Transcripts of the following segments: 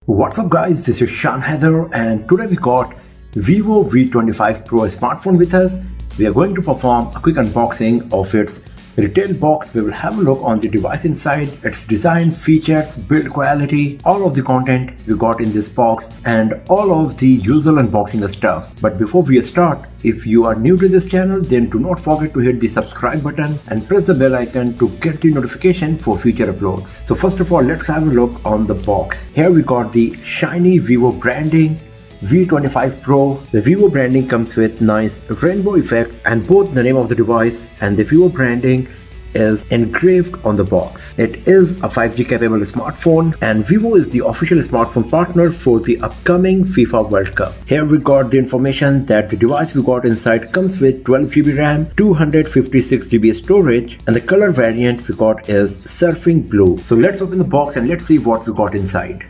What's up guys, this is Shan Heather and today we got Vivo V25 Pro smartphone with us. We are going to perform a quick unboxing of its retail box. We will have a look on the device inside, its design, features, build quality, all of the content we got in this box and all of the usual unboxing stuff. But before we start, if you are new to this channel, then do not forget to hit the subscribe button and press the bell icon to get the notification for future uploads. So first of all, let's have a look on the box. Here we got the shiny Vivo branding, V25 Pro. The Vivo branding comes with nice rainbow effect and both the name of the device and the Vivo branding is engraved on the box. It is a 5G capable smartphone and Vivo is the official smartphone partner for the upcoming FIFA World Cup. Here we got the information that the device we got inside comes with 12GB RAM, 256GB storage and the color variant we got is surfing blue. So let's open the box and let's see what we got inside.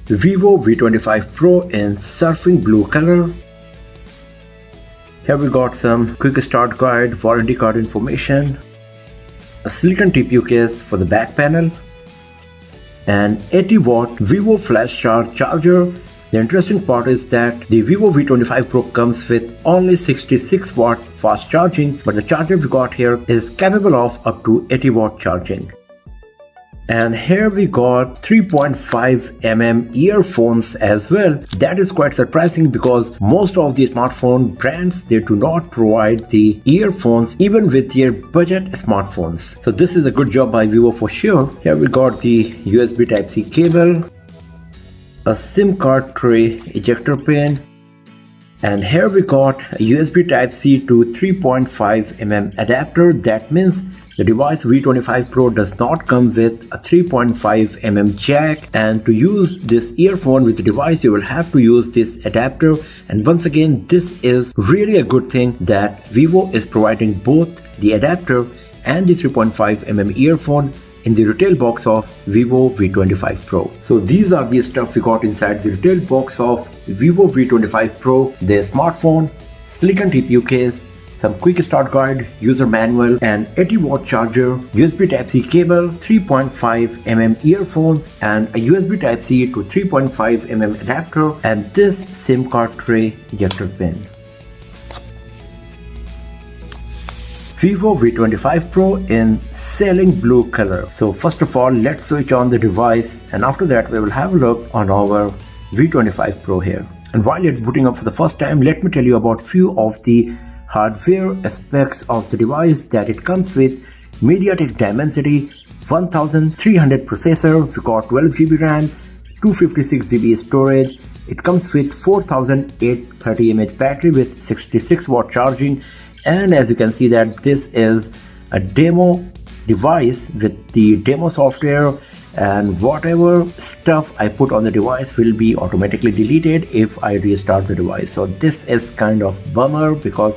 The Vivo V25 Pro in surfing blue color. Here we got some quick start guide, warranty card information, a silicon TPU case for the back panel, an 80-watt Vivo flash charge charger. The interesting part is that the Vivo V25 Pro comes with only 66-watt fast charging, but the charger we got here is capable of up to 80-watt charging. And here we got 3.5mm earphones as well. That is quite surprising because most of the smartphone brands, they do not provide the earphones even with their budget smartphones. So this is a good job by Vivo for sure. Here we got the USB Type-C cable, a SIM card tray ejector pin, and here we got a USB Type-C to 3.5mm adapter. That means the device V25 Pro does not come with a 3.5mm jack, and to use this earphone with the device you will have to use this adapter. And once again, this is really a good thing that Vivo is providing both the adapter and the 3.5mm earphone in the retail box of Vivo V25 Pro. So these are the stuff we got inside the retail box of Vivo V25 Pro: the smartphone, silicon TPU case, some quick start guide, user manual, an 80-watt charger, USB Type-C cable, 3.5mm earphones, and a USB Type-C to 3.5mm adapter, and this SIM card tray ejector pin. Vivo V25 Pro in sailing blue color. So first of all, let's switch on the device and after that we will have a look on our V25 Pro here. And while it's booting up for the first time, let me tell you about few of the hardware aspects of the device that it comes with. MediaTek Dimensity 1300 processor, we got 12GB RAM, 256GB storage. It comes with 4830 mAh battery with 66-watt charging. And as you can see that this is a demo device with the demo software, and whatever stuff I put on the device will be automatically deleted if I restart the device. So this is kind of bummer because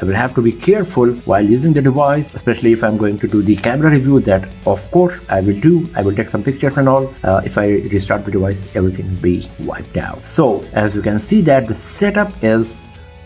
I will have to be careful while using the device, especially if I'm going to do the camera review. That of course I will do. I will take some pictures and all. If I restart the device, everything will be wiped out. So as you can see that the setup is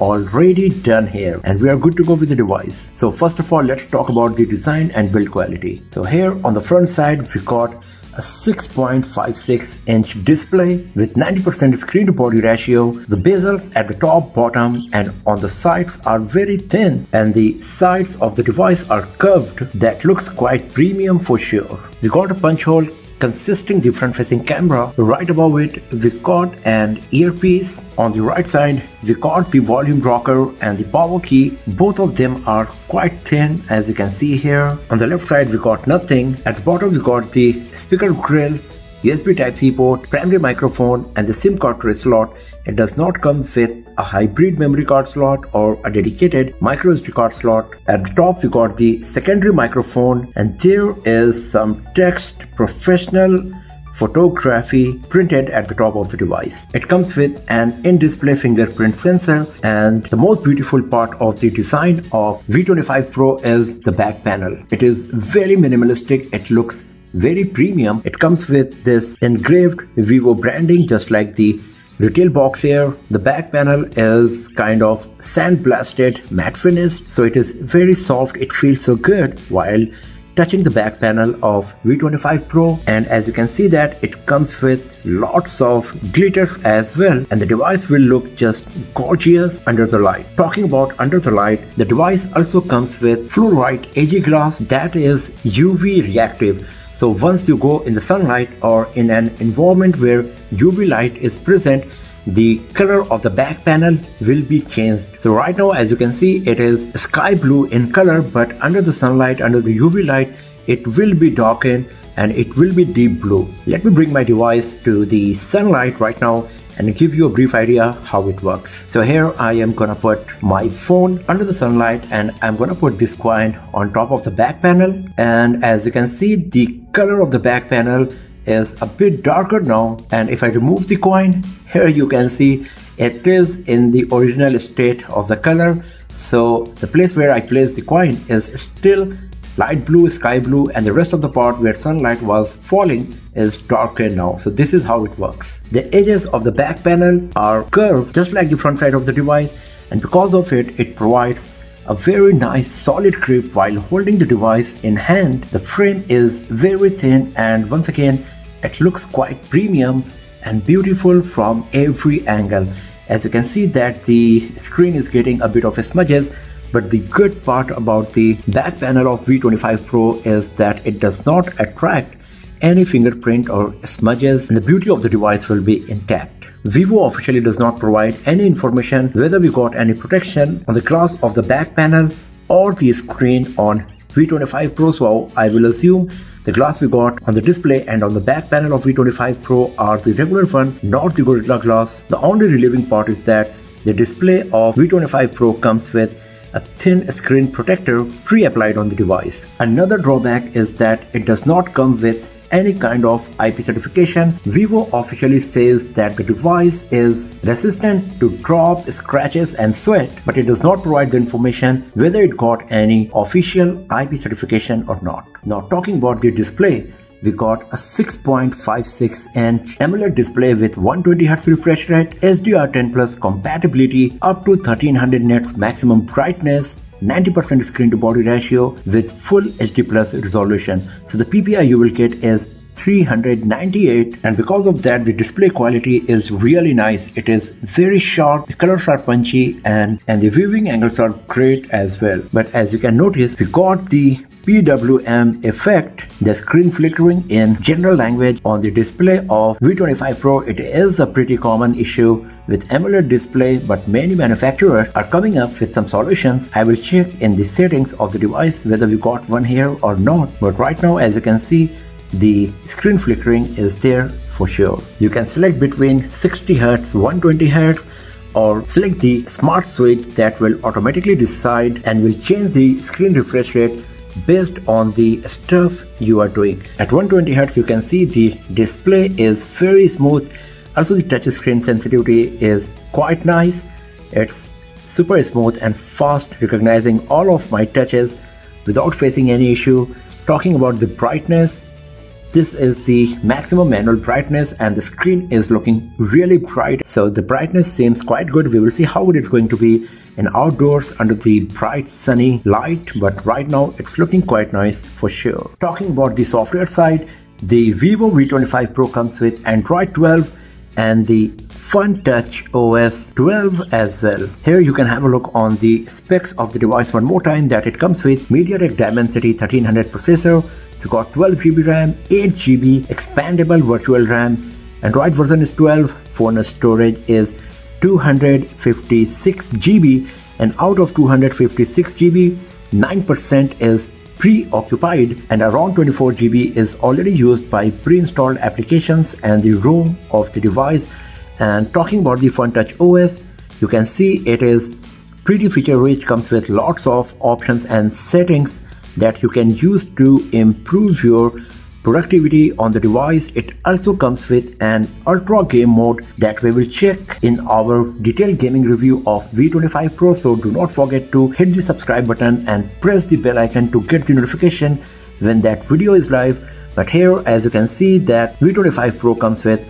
already done here and we are good to go with the device. So first of all, let's talk about the design and build quality. So here on the front side we got a 6.56-inch display with 90% screen to body ratio. The bezels at the top, bottom and on the sides are very thin and the sides of the device are curved. That looks quite premium for sure. We got a punch hole consisting the front facing camera. Right above it we got an earpiece. On the right side we got the volume rocker and the power key. Both of them are quite thin as you can see here. On the left side we got nothing. At the bottom we got the speaker grill, USB Type-C port, primary microphone and the SIM card tray slot. It does not come with a hybrid memory card slot or a dedicated micro SD card slot. At the top we got the secondary microphone and there is some text professional photography printed at the top of the device. It comes with an in-display fingerprint sensor, and the most beautiful part of the design of V25 Pro is the back panel. It is very minimalistic. It looks very premium. It comes with this engraved Vivo branding just like the retail box here. The back panel is kind of sandblasted matte finish, so it is very soft. It feels so good while touching the back panel of V25 Pro, and as you can see that it comes with lots of glitters as well, and the device will look just gorgeous under the light. Talking about under the light, the device also comes with fluorite AG glass that is UV reactive. So once you go in the sunlight or in an environment where UV light is present, the color of the back panel will be changed. So right now, as you can see, it is sky blue in color, but under the sunlight, under the UV light, it will be darkened and it will be deep blue. Let me bring my device to the sunlight right now and give you a brief idea how it works. So here I am gonna put my phone under the sunlight, and I'm gonna put this coin on top of the back panel, and as you can see, the color of the back panel is a bit darker now, and if I remove the coin, here you can see it is in the original state of the color. So the place where I placed the coin is still light blue, sky blue, and the rest of the part where sunlight was falling is darker now. So this is how it works. The edges of the back panel are curved just like the front side of the device, and because of it, it provides a very nice solid grip while holding the device in hand. The frame is very thin, and once again, it looks quite premium and beautiful from every angle. As you can see that the screen is getting a bit of smudges, but the good part about the back panel of V25 Pro is that it does not attract any fingerprint or smudges, and the beauty of the device will be intact. Vivo officially does not provide any information whether we got any protection on the glass of the back panel or the screen on V25 Pro, so I will assume the glass we got on the display and on the back panel of V25 Pro are the regular one, not the Gorilla Glass. The only relieving part is that the display of V25 Pro comes with a thin screen protector pre-applied on the device. Another drawback is that it does not come with any kind of IP certification. Vivo officially says that the device is resistant to drops, scratches and sweat, but it does not provide the information whether it got any official IP certification or not. Now talking about the display, we got a 6.56-inch AMOLED display with 120Hz refresh rate, HDR10 Plus compatibility, up to 1300 nits maximum brightness, 90% screen to body ratio with full HD plus resolution. So the PPI you will get is 398, and because of that the display quality is really nice. It is very sharp, the colors are punchy, and the viewing angles are great as well. But as you can notice, we got the PWM effect, the screen flickering in general language on the display of V25 Pro. It is a pretty common issue with AMOLED display, but many manufacturers are coming up with some solutions. I will check in the settings of the device whether we got one here or not, but right now as you can see, the screen flickering is there for sure. You can select between 60 Hz, 120 Hz, or select the smart switch that will automatically decide and will change the screen refresh rate based on the stuff you are doing. At 120 Hz you can see the display is very smooth. Also the touch screen sensitivity is quite nice. It's super smooth and fast, recognizing all of my touches without facing any issue. Talking about the brightness, this is the maximum manual brightness and the screen is looking really bright. So the brightness seems quite good. We will see how it is going to be in outdoors under the bright sunny light, but right now it's looking quite nice for sure. Talking about the software side, the Vivo V25 Pro comes with Android 12 and the Fun Touch OS 12 as well. Here you can have a look on the specs of the device one more time, that it comes with MediaTek Dimensity 1300 processor. You got 12 GB RAM, 8 GB expandable virtual RAM. Android version is 12. Phone storage is 256 GB, and out of 256 GB, 9% is preoccupied and around 24 GB is already used by pre-installed applications and the ROM of the device. And talking about the Fun Touch OS, you can see it is pretty feature rich, comes with lots of options and settings that you can use to improve your productivity on the device. It also comes with an ultra game mode that we will check in our detailed gaming review of V25 Pro. So do not forget to hit the subscribe button and press the bell icon to get the notification when that video is live. But here, as you can see, that V25 Pro comes with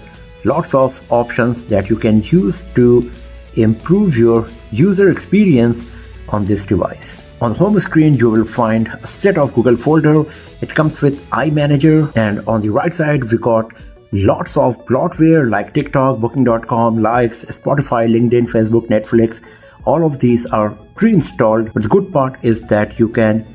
lots of options that you can use to improve your user experience on this device. On the home screen, you will find a set of Google folder. It comes with iManager, and on the right side, we got lots of bloatware like TikTok, Booking.com, Likes, Spotify, LinkedIn, Facebook, Netflix. All of these are pre-installed, but the good part is that you can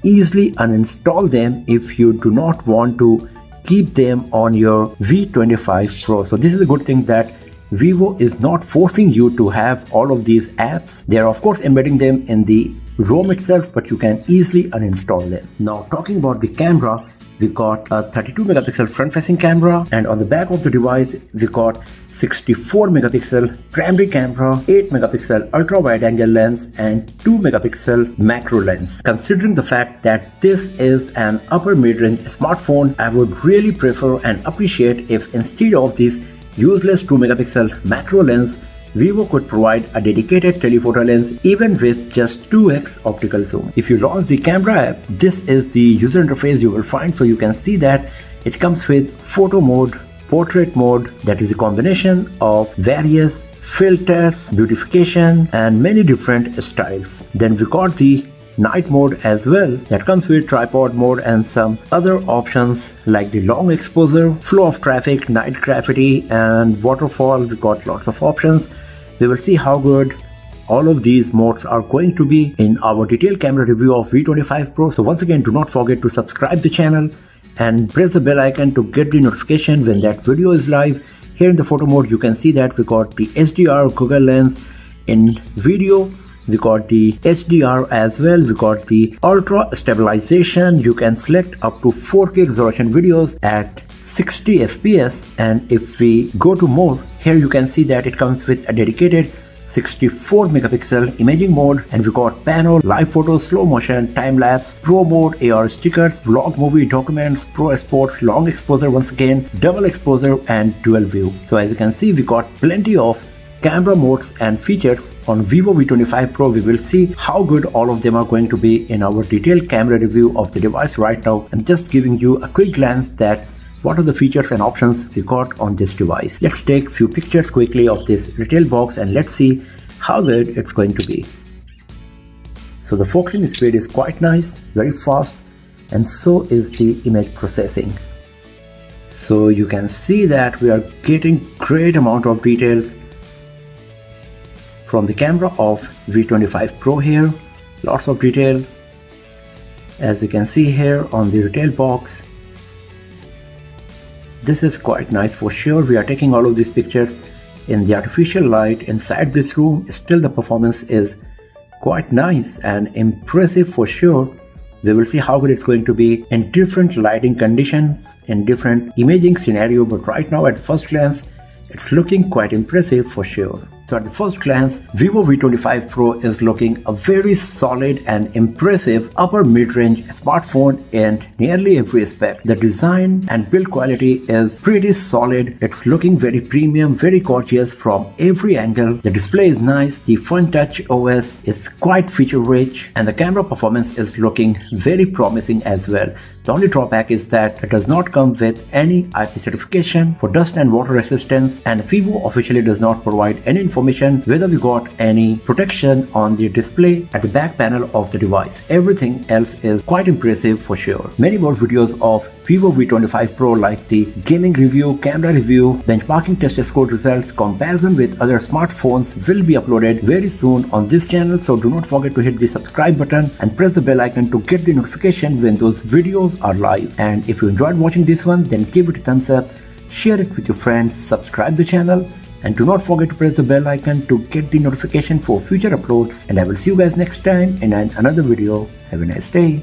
easily uninstall them if you do not want to keep them on your V25 Pro. So this is a good thing that Vivo is not forcing you to have all of these apps. They are of course embedding them in the ROM itself, but you can easily uninstall them. Now talking about the camera, we got a 32 megapixel front facing camera, and on the back of the device we got 64 megapixel primary camera, 8 megapixel ultra wide angle lens and 2 megapixel macro lens. Considering the fact that this is an upper mid-range smartphone, I would really prefer and appreciate if instead of this useless 2 megapixel macro lens, Vivo could provide a dedicated telephoto lens even with just 2x optical zoom. If you launch the camera app, this is the user interface you will find. So you can see that it comes with photo mode, portrait mode, that is a combination of various filters, beautification and many different styles. Then we got the night mode as well, that comes with tripod mode and some other options like the long exposure, flow of traffic, night graffiti and waterfall. We got lots of options. We will see how good all of these modes are going to be in our detailed camera review of V25 Pro. So once again, do not forget to subscribe the channel and press the bell icon to get the notification when that video is live. Here in the photo mode, you can see that we got the HDR Google Lens. In video, we got the HDR as well. We got the ultra stabilization. You can select up to 4K resolution videos at 60 FPS, and if we go to more, here you can see that it comes with a dedicated 64 megapixel imaging mode, and we got panel, live photos, slow motion, time lapse, pro mode, AR stickers, vlog, movie, documents, pro sports, long exposure, once again double exposure and dual view. So as you can see, we got plenty of camera modes and features on Vivo V25 Pro. We will see how good all of them are going to be in our detailed camera review of the device. Right now I'm just giving you a quick glance that what are the features and options we got on this device. Let's take few pictures quickly of this retail box and let's see how good it's going to be. So the focusing speed is quite nice, very fast, and so is the image processing. So you can see that we are getting great amount of details from the camera of V25 Pro here. Lots of detail as you can see here on the retail box. This is quite nice for sure. We are taking all of these pictures in the artificial light inside this room. Still the performance is quite nice and impressive for sure. We will see how good it's going to be in different lighting conditions, in different imaging scenario, but right now at first glance it's looking quite impressive for sure. So at the first glance, Vivo V25 Pro is looking a very solid and impressive upper mid-range smartphone in nearly every aspect. The design and build quality is pretty solid. It's looking very premium, very gorgeous from every angle. The display is nice, the Fun Touch OS is quite feature rich, and the camera performance is looking very promising as well. The only drawback is that it does not come with any IP certification for dust and water resistance, and Vivo officially does not provide any information whether we got any protection on the display at the back panel of the device. Everything else is quite impressive for sure. Many more videos of Vivo V25 Pro like the gaming review, camera review, benchmarking test score results, comparison with other smartphones will be uploaded very soon on this channel. So do not forget to hit the subscribe button and press the bell icon to get the notification when those videos are live. And if you enjoyed watching this one, then give it a thumbs up, share it with your friends, subscribe the channel, and do not forget to press the bell icon to get the notification for future uploads. And I will see you guys next time in another video. Have a nice day.